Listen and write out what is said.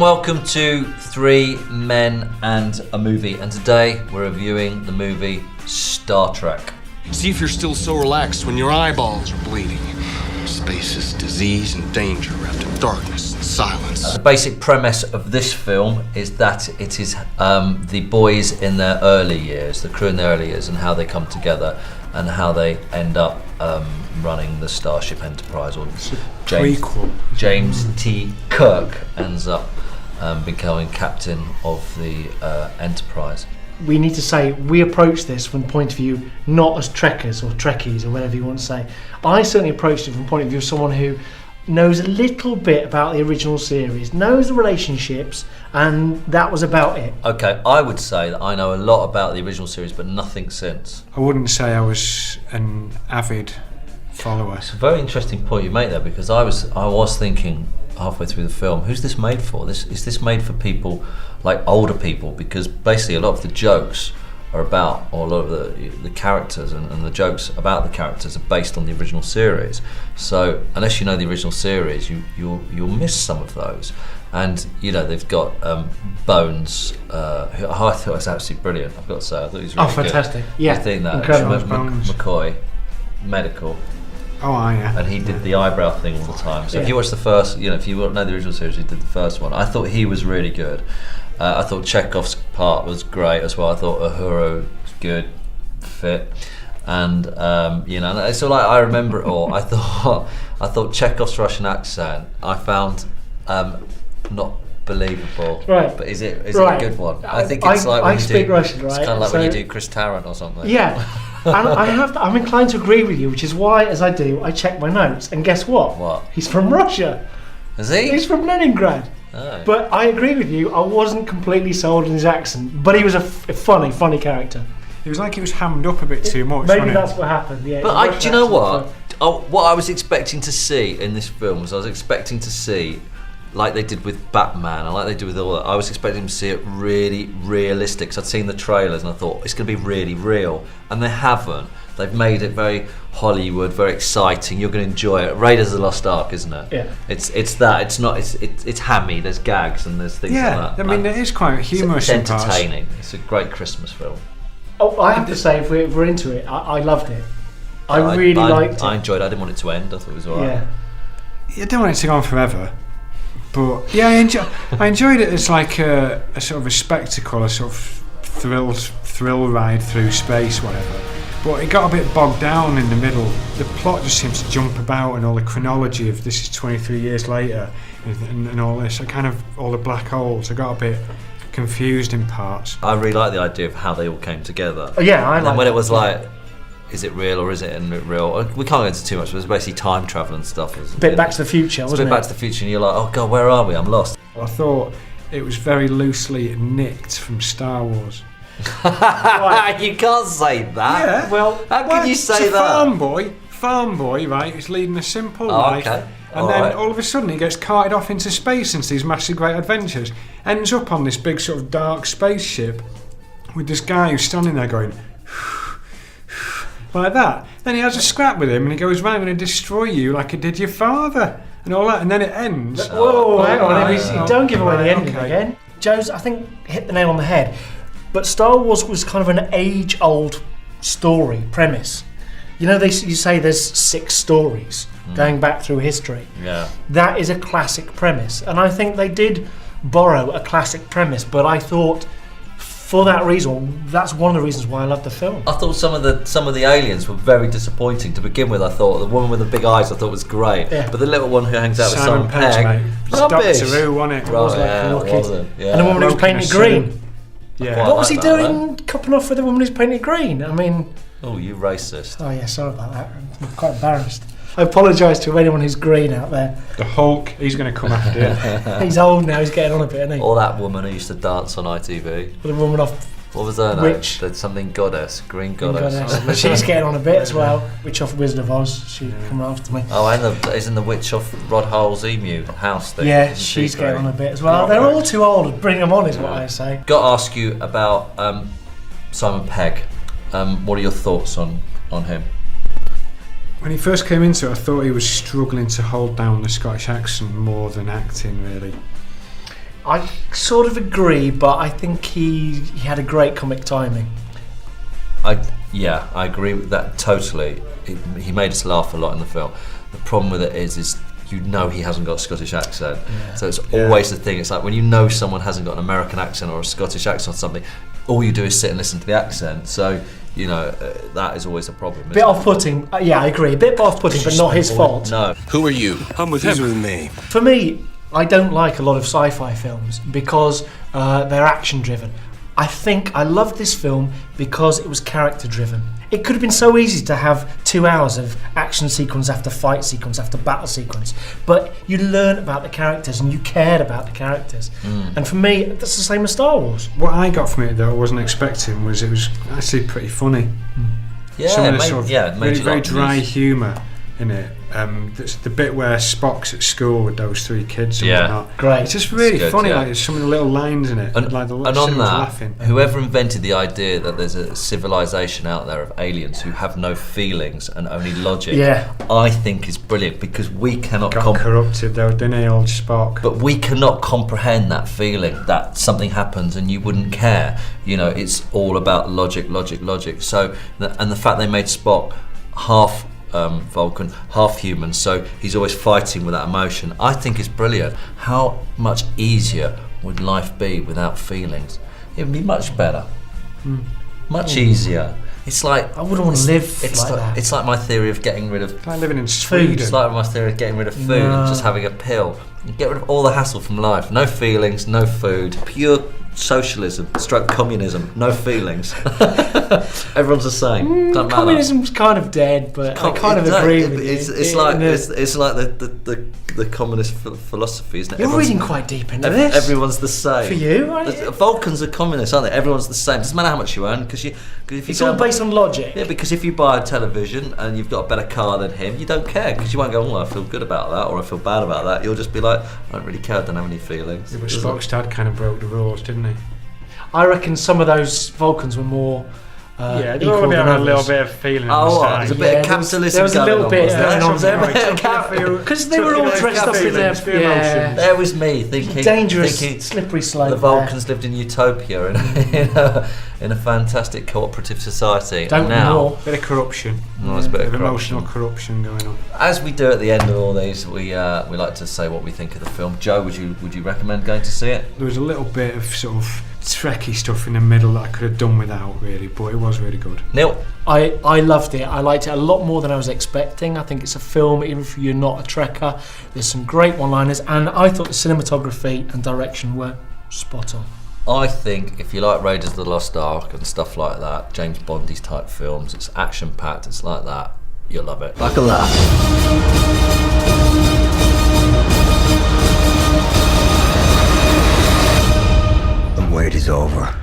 welcome to Three Men and a Movie. And today we're reviewing the movie Star Trek. See if you're still so relaxed when your eyeballs are bleeding. Space is disease and danger wrapped in darkness and silence. The basic premise of this film is that it is the boys in their early years, the crew in their early years, and how they come together and how they end up running the Starship Enterprise. Or James T. Kirk ends up becoming captain of the Enterprise. We need to say we approach this from the point of view not as Trekkers or Trekkies or whatever you want to say. I certainly approached it from the point of view of someone who knows a little bit about the original series, knows the relationships, and that was about it. Okay, I would say that I know a lot about the original series, but nothing since. I wouldn't say I was an avid follower. It's a very interesting point you make there, because I was thinking halfway through the film, who's this made for? Is this made for people like older people? Because basically a lot of the jokes are about, or a lot of the characters and the jokes about the characters are based on the original series. So unless you know the original series, you'll miss some of those. And you know they've got Bones, who I thought was absolutely brilliant. I've got to say, I thought he was really fantastic! Good. Yeah, I think that incredible. McCoy, medical. Oh, yeah. And he did the eyebrow thing all the time. So if you watch the first, if you know the original series, he did the first one. I thought he was really good. I thought Chekhov's part was great as well. I thought Uhuru was good, fit, and so like I remember it all. I thought Chekhov's Russian accent I found not believable. Right. But is it a good one? I think it's like when I speak Russian, right? It's kind of like when you do Chris Tarrant or something. Yeah. And I'm inclined to agree with you, which is why, as I do, I check my notes. And guess what? What? He's from Russia. Is he? He's from Leningrad. Oh. But I agree with you. I wasn't completely sold on his accent, but he was a funny character. It was like it was hammed up a bit too much. Maybe that's what happened. Yeah. But do you know what? What I was expecting to see in this film was I was expecting to see, like they did with Batman and like they did with all that, I was expecting to see it really realistic. Because I'd seen the trailers and I thought it's going to be really real, and they haven't. They've made it very Hollywood, very exciting. You're going to enjoy it. Raiders of the Lost Ark, isn't it? Yeah. It's that. It's not. It's hammy. There's gags and there's things like that. I mean, it is quite humorous. It's entertaining. It's a great Christmas film. Oh, I have to say, if we're into it, I loved it. I really liked it. I enjoyed it. I didn't want it to end. I thought it was alright. Yeah. You don't want it to go on forever. But yeah, I enjoyed it as like a sort of a spectacle, a sort of thrill ride through space, whatever. But it got a bit bogged down in the middle. The plot just seems to jump about, and all the chronology of this is 23 years later, and all this, kind of all the black holes. I got a bit confused in parts. I really like the idea of how they all came together. Oh, yeah, and then when it was like, is it real or is it real? We can't go into too much, but it's basically time travel and stuff. A bit Back to the Future, wasn't it? A bit Back to the Future, and you're like, oh god, where are we? I'm lost. I thought it was very loosely nicked from Star Wars. Right. You can't say that. Yeah. Well, how can you say it's a that? Farm boy, right? He's leading a simple life. Okay. And then all of a sudden he gets carted off into space into these massive great adventures. Ends up on this big sort of dark spaceship with this guy who's standing there going like that. Then he has a scrap with him and he goes, right, I'm going to destroy you like I did your father. And all that. And then it ends. Whoa, hang on. Don't give away the ending again. Joe's, I think, hit the nail on the head. But Star Wars was kind of an age-old story premise. You know, you say there's 6 stories going back through history. Yeah. That is a classic premise. And I think they did borrow a classic premise, but I thought for that reason, that's one of the reasons why I love the film. I thought some of the aliens were very disappointing to begin with. I thought the woman with the big eyes I thought was great, but the little one who hangs out with Simon Pegg, Doctor Who, wasn't it? And the woman who's painted green. Yeah. What was he doing, coupling off with the woman who's painted green? I mean... Oh, you racist. Oh yeah, sorry about that. I'm quite embarrassed. I apologise to anyone who's green out there. The Hulk, he's going to come after you. He's old now, he's getting on a bit, isn't he? Or that woman who used to dance on ITV. The woman off... What was her name? Witch. There's something goddess, green goddess. She's getting on a bit as well. Witch off Wizard of Oz, she's coming after me. Oh, and isn't the witch off Rod Hull's emu house thing? Yeah, she's getting on a bit as well. They're all too old. Bring them on is what I say. Got to ask you about Simon Pegg. What are your thoughts on him? When he first came into it, I thought he was struggling to hold down the Scottish accent more than acting, really. I sort of agree, but I think he had a great comic timing. I agree with that totally. He made us laugh a lot in the film. The problem with it is you know he hasn't got a Scottish accent, so it's always the thing. It's like when you know someone hasn't got an American accent or a Scottish accent or something, all you do is sit and listen to the accent. So you know that is always a problem. Bit off-putting. Yeah, I agree. A bit off-putting, but not his fault. No. Who are you? I'm with He's him. with me. For me, I don't like a lot of sci-fi films because they're action-driven. I think I loved this film because it was character-driven. It could have been so easy to have 2 hours of action sequence after fight sequence after battle sequence, but you learned about the characters and you cared about the characters. And for me, that's the same as Star Wars. What I got from it that I wasn't expecting was it was actually pretty funny. Yeah, Some of it the made, sort of it made very, you very laugh. dry humour in it. That's the bit where Spock's at school with those 3 kids and Yeah. whatnot. Great. It's just really It's good, funny. yeah. Like there's some of the little lines in it. And, like the and on cinemas that, laughing. whoever invented the idea that there's a civilization out there of aliens who have no feelings and only logic, I think is brilliant because we cannot Got corrupted though, didn't he, old Spock? but we cannot comprehend that feeling that something happens and you wouldn't care. You know, it's all about logic. So, and the fact they made Spock half Vulcan, half human, so he's always fighting with that emotion, I think is brilliant. How much easier would life be without feelings? It would be much better. Much easier. It's like I wouldn't want to live it's like that. It's like my theory of getting rid of It's like living in Sweden. It's like my theory of getting rid of food and just having a pill. You get rid of all the hassle from life. No feelings, no food. Pure socialism, stroke communism. No feelings. Everyone's the same. Doesn't matter. Communism's kind of dead, but I kind of agree with you. It's like the communist philosophy, isn't it? You're Everyone's- reading quite deep into this. Everyone's the same. For you, aren't The you? Vulcans are communists, aren't they? Everyone's the same. Doesn't matter how much you earn because if you It's all based on logic. Yeah, because if you buy a television and you've got a better car than him, you don't care because you won't go, oh, I feel good about that or I feel bad about that. You'll just be like, I don't really care, I don't have any feelings. Yeah, but Spock's dad kind of broke the rules, didn't he? I reckon some of those Vulcans were more Yeah, they equal probably than had a little others. bit of feeling. Oh, on there's the a side. bit Yeah, of capitalism there was a going little on, bit, wasn't there? yeah, There was a bit of because they were all dressed up in their There was me thinking dangerous, thinking slippery slope. the Vulcans lived in utopia in a fantastic cooperative society. Don't and now, know. Bit of corruption. Oh, there's a bit of emotional corruption. corruption going on. As we do at the end of all these, we like to say what we think of the film. Joe, would you recommend going to see it? There was a little bit of sort of Trekky stuff in the middle that I could have done without, really, but it was really good. Neil? I loved it. I liked it a lot more than I was expecting. I think it's a film, even if you're not a Trekker. There's some great one-liners, and I thought the cinematography and direction were spot on. I think if you like Raiders of the Lost Ark and stuff like that, James Bondy type films, it's action-packed, it's like that, you'll love it. Buckle up. The wait is over.